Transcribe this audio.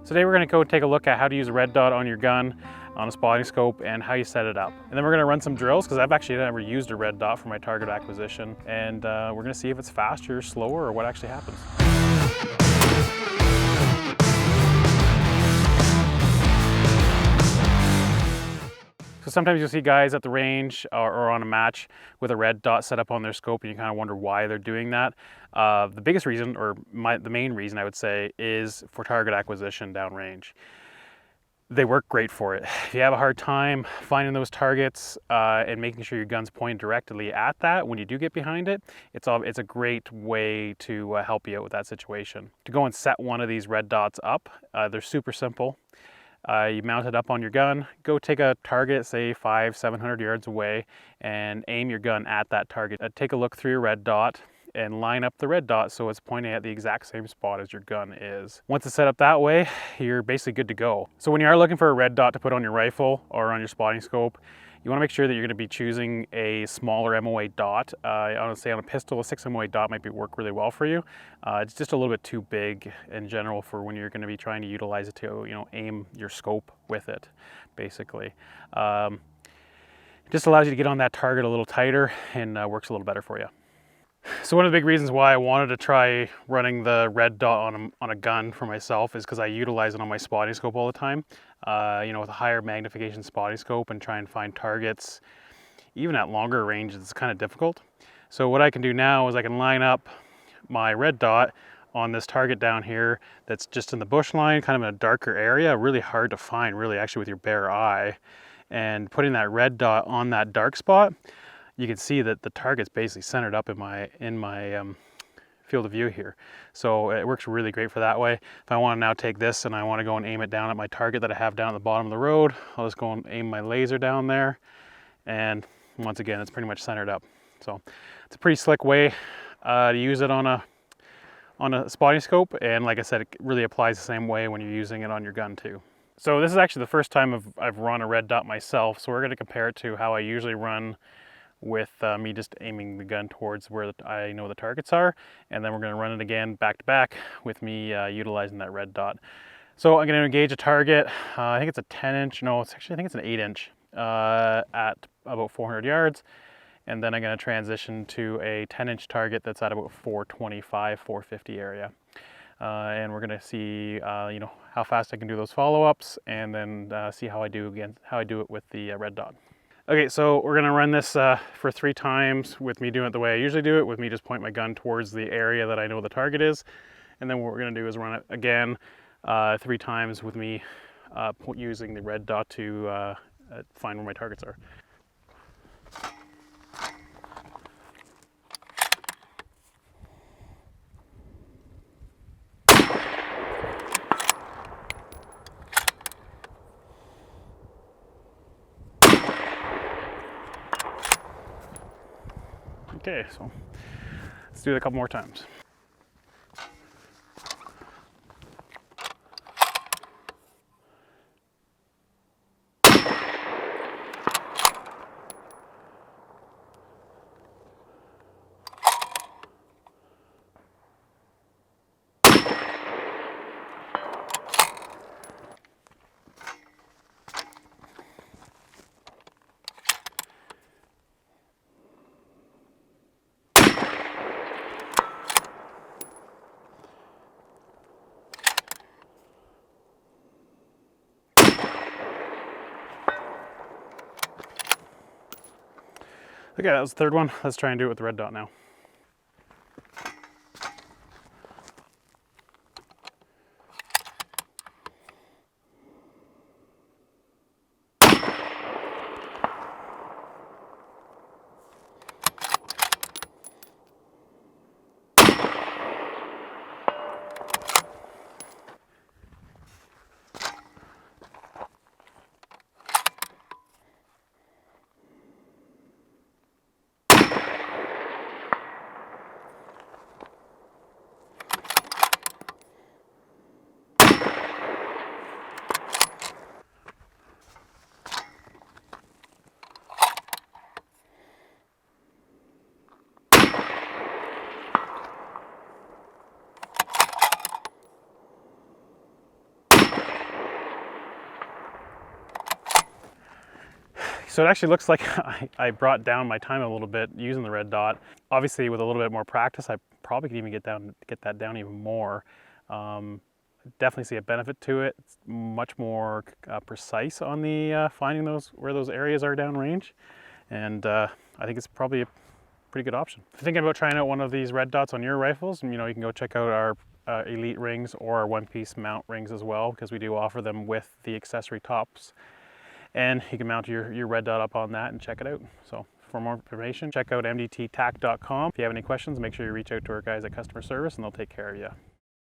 Today we're going to go take a look at how to use a red dot on your gun on a spotting scope and how you set it up. And then we're going to run some drills because I've actually never used a red dot for my target acquisition. And we're going to see if it's faster, slower, or what actually happens. So sometimes you'll see guys at the range or on a match with a red dot set up on their scope and you kind of wonder why they're doing that. The biggest reason, or the main reason I would say, is for target acquisition downrange. They work great for it. If you have a hard time finding those targets and making sure your gun's pointed directly at that when you do get behind it, it's a great way to help you out with that situation. To go and set one of these red dots up, they're super simple. You mount it up on your gun, go take a target, say 500-700 yards away, and aim your gun at that target. Take a look through your red dot and line up the red dot so it's pointing at the exact same spot as your gun is. Once it's set up that way, you're basically good to go. So when you are looking for a red dot to put on your rifle or on your spotting scope, you want to make sure that you're going to be choosing a smaller MOA dot. I would say on a pistol, a 6 MOA dot might work really well for you. It's just a little bit too big in general for when you're going to be trying to utilize it to, aim your scope with it, basically. It just allows you to get on that target a little tighter and works a little better for you. So one of the big reasons why I wanted to try running the red dot on a gun for myself is because I utilize it on my spotting scope all the time. With a higher magnification spotting scope and try and find targets, even at longer range, it's kind of difficult. So what I can do now is I can line up my red dot on this target down here that's just in the bush line, kind of in a darker area, really hard to find, really, actually, with your bare eye. And putting that red dot on that dark spot, you can see that the target's basically centered up in my field of view here. So it works really great for that way. If I want to now take this and I want to go and aim it down at my target that I have down at the bottom of the road, I'll just go and aim my laser down there. And once again, it's pretty much centered up. So it's a pretty slick way to use it on a spotting scope. And like I said, it really applies the same way when you're using it on your gun too. So this is actually the first time I've run a red dot myself. So we're going to compare it to how I usually run with me just aiming the gun towards where I know the targets are, and then we're going to run it again back to back with me utilizing that red dot. So I'm going to engage a target. I think it's a 10-inch. No, I think it's an 8-inch at about 400 yards, and then I'm going to transition to a 10-inch target that's at about 425, 450 area. And we're going to see, how fast I can do those follow-ups, and then see how I do it with the red dot. Okay, so we're gonna run this for 3 times with me doing it the way I usually do it, with me just pointing my gun towards the area that I know the target is. And then what we're gonna do is run it again 3 times with me using the red dot to find where my targets are. Okay, so let's do it a couple more times. Okay, that was the third one. Let's try and do it with the red dot now. So it actually looks like I brought down my time a little bit using the red dot. Obviously with a little bit more practice, I probably could even get that down even more. Definitely see a benefit to it. It's much more precise on the finding where those areas are downrange, and I think it's probably a pretty good option. If you're thinking about trying out one of these red dots on your rifles, you can go check out our Elite rings or our one-piece mount rings as well, because we do offer them with the accessory tops, and you can mount your red dot up on that and check it out. So for more information, check out mdttac.com. If you have any questions, make sure you reach out to our guys at customer service and they'll take care of you.